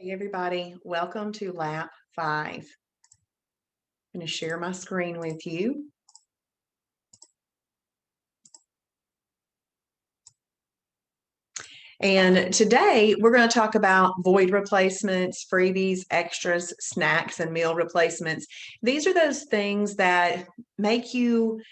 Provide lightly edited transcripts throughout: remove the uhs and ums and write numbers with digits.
Hey everybody, welcome to Lap 5. I'm going to share my screen with you. And today we're going to talk about void replacements, freebies, extras, snacks, and meal replacements. These are those things that make you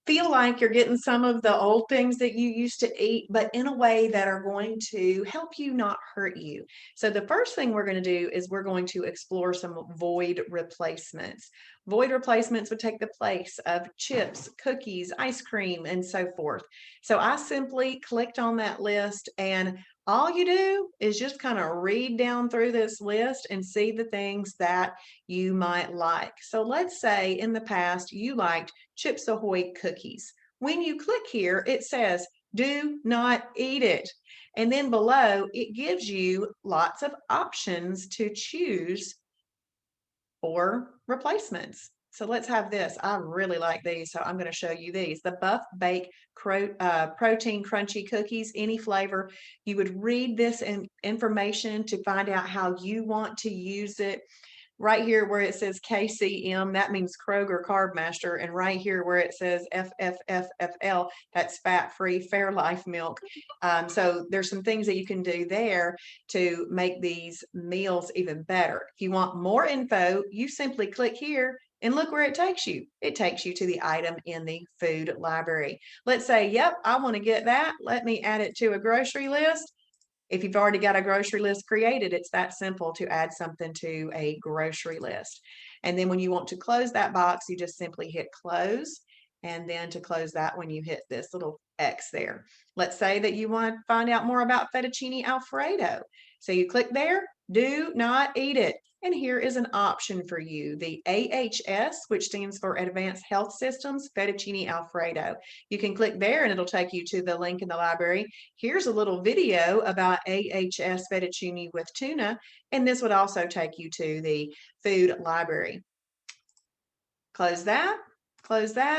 feel like you're getting some of the old things that you used to eat, but in a way that are going to help you, not hurt you. So the first thing we're going to do is we're going to explore some void replacements. Void replacements would take the place of chips, cookies, ice cream, and so forth. So I simply clicked on that list, and all you do is just kind of read down through this list and see the things that you might like. So let's say in the past you liked Chips Ahoy cookies. When you click here, it says, do not eat it. And then below, it gives you lots of options to choose for replacements. So let's have this. I really like these, so I'm going to show you these. The Buff Bake Protein Crunchy Cookies, any flavor. You would read this information to find out how you want to use it. Right here where it says KCM, that means Kroger Carb Master. And right here where it says FFFFL, that's fat-free Fairlife milk. So there's some things that you can do there to make these meals even better. If you want more info, you simply click here and look where it takes you. It takes you to the item in the food library. Let's say, yep, I want to get that. Let me add it to a grocery list. If you've already got a grocery list created, it's that simple to add something to a grocery list. And then when you want to close that box, you just simply hit close. And then to close that one, you hit this little X there. Let's say that you want to find out more about fettuccine Alfredo. So you click there, do not eat it. And here is an option for you, the AHS, which stands for Advanced Health Systems Fettuccine Alfredo. You can click there and it'll take you to the link in the library. Here's a little video about AHS fettuccine with tuna, and this would also take you to the food library. Close that,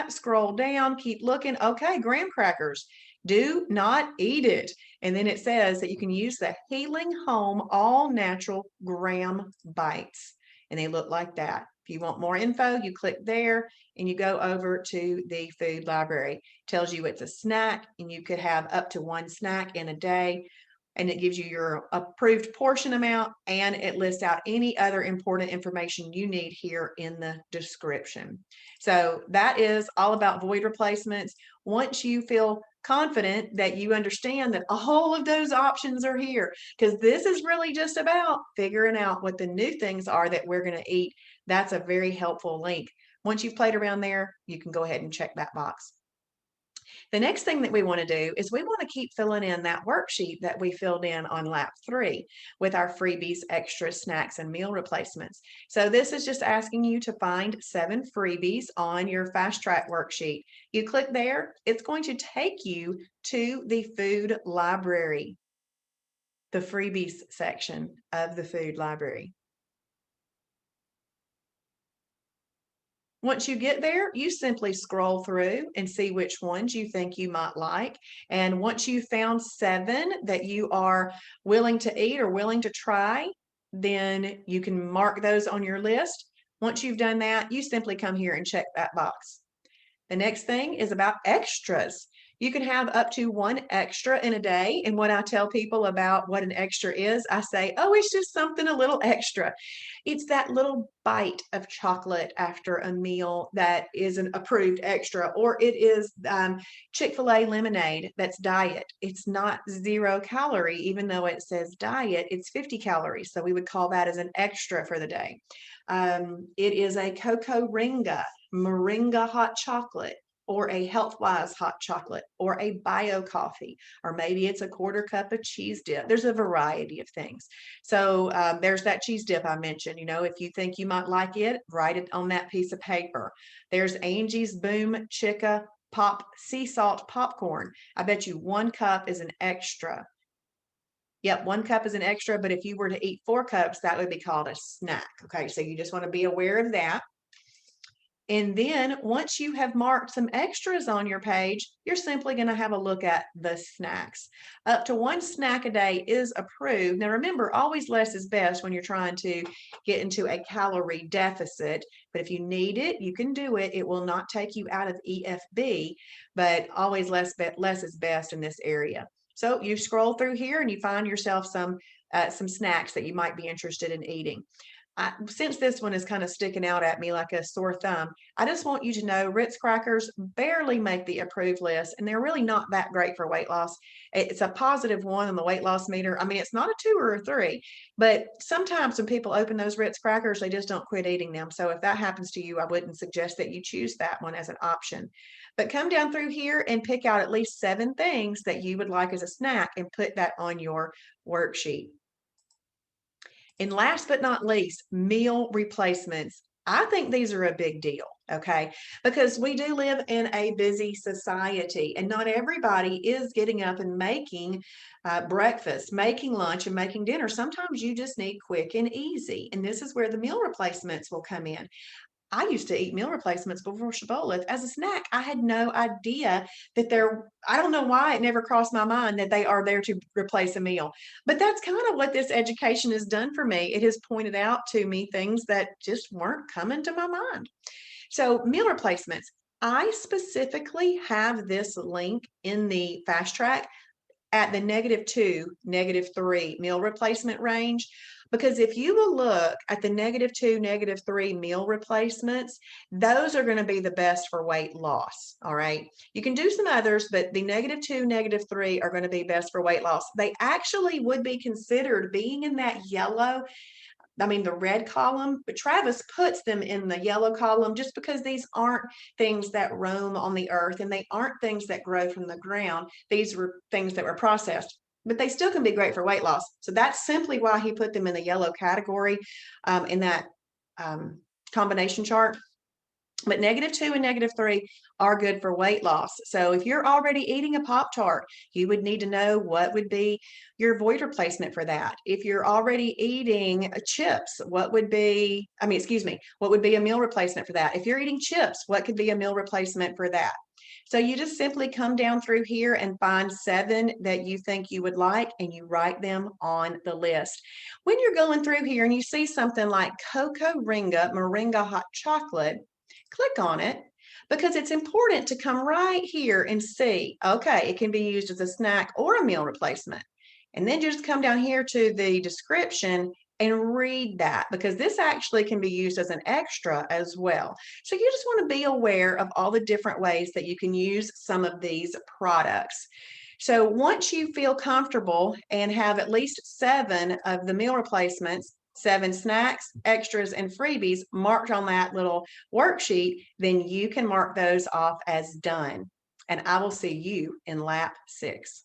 scroll down, keep looking. Okay, graham crackers. Do not eat it. And then it says that you can use the Healing Home All Natural Graham Bites. And they look like that. If you want more info, you click there and you go over to the food library. It tells you it's a snack and you could have up to one snack in a day. And it gives you your approved portion amount, and it lists out any other important information you need here in the description. So that is all about void replacements. Once you feel confident that you understand that all of those options are here, because this is really just about figuring out what the new things are that we're going to eat. That's a very helpful link. Once you've played around there, you can go ahead and check that box. The next thing that we want to do is we want to keep filling in that worksheet that we filled in on lap 3 with our freebies, extras, snacks, and meal replacements. So this is just asking you to find 7 freebies on your fast track worksheet. You click there, it's going to take you to the food library, the freebies section of the food library. Once you get there, you simply scroll through and see which ones you think you might like. And once you've found 7 that you are willing to eat or willing to try, then you can mark those on your list. Once you've done that, you simply come here and check that box. The next thing is about extras. You can have up to 1 extra in a day. And when I tell people about what an extra is, I say, oh, it's just something a little extra. It's that little bite of chocolate after a meal that is an approved extra, or it is Chick-fil-A lemonade that's diet. It's not 0 calorie, even though it says diet, it's 50 calories. So we would call that as an extra for the day. It is a Cocoa Ringa, Moringa hot chocolate, or a Healthwise hot chocolate, or a bio coffee, or maybe it's a 1/4 cup of cheese dip. There's a variety of things. So there's that cheese dip I mentioned. You know, if you think you might like it, write it on that piece of paper. There's Angie's Boom Chicka Pop Sea Salt Popcorn. I bet you 1 cup is an extra. Yep, 1 cup is an extra, but if you were to eat 4 cups, that would be called a snack. Okay, so you just want to be aware of that. And then once you have marked some extras on your page, you're simply going to have a look at the snacks. Up to 1 snack a day is approved. Now remember, always less is best when you're trying to get into a calorie deficit. But if you need it, you can do it. It will not take you out of EFB, but always less is best in this area. So you scroll through here and you find yourself some snacks that you might be interested in eating. Since this one is kind of sticking out at me like a sore thumb, I just want you to know Ritz crackers barely make the approved list, and they're really not that great for weight loss. It's a +1 on the weight loss meter. I mean, it's not a 2 or a 3, but sometimes when people open those Ritz crackers, they just don't quit eating them. So if that happens to you, I wouldn't suggest that you choose that one as an option. But come down through here and pick out at least 7 things that you would like as a snack and put that on your worksheet. And last but not least, meal replacements. I think these are a big deal, okay? Because we do live in a busy society, and not everybody is getting up and making breakfast, making lunch, and making dinner. Sometimes you just need quick and easy, and this is where the meal replacements will come in. I used to eat meal replacements before Shibboleth as a snack. I had no idea that I don't know why it never crossed my mind that they are there to replace a meal. But that's kind of what this education has done for me. It has pointed out to me things that just weren't coming to my mind. So, meal replacements. I specifically have this link in the fast track at the -2, -3 meal replacement range. Because if you will look at the -2, -3 meal replacements, those are going to be the best for weight loss. All right. You can do some others, but the -2, -3 are going to be best for weight loss. They actually would be considered being in that yellow, the red column, but Travis puts them in the yellow column just because these aren't things that roam on the earth and they aren't things that grow from the ground. These were things that were processed, but they still can be great for weight loss. So that's simply why he put them in the yellow category in that combination chart. But -2 and -3 are good for weight loss. So if you're already eating a Pop-Tart, you would need to know what would be your void replacement for that. If you're already eating chips, what would be a meal replacement for that? If you're eating chips, what could be a meal replacement for that? So you just simply come down through here and find 7 that you think you would like, and you write them on the list. When you're going through here and you see something like Cocoa Ringa Moringa Hot Chocolate, click on it, because it's important to come right here and see, okay, it can be used as a snack or a meal replacement. And then just come down here to the description and read that, because this actually can be used as an extra as well. So you just want to be aware of all the different ways that you can use some of these products. So once you feel comfortable and have at least 7 of the meal replacements, 7 snacks, extras, and freebies marked on that little worksheet, then you can mark those off as done. And I will see you in lap 6.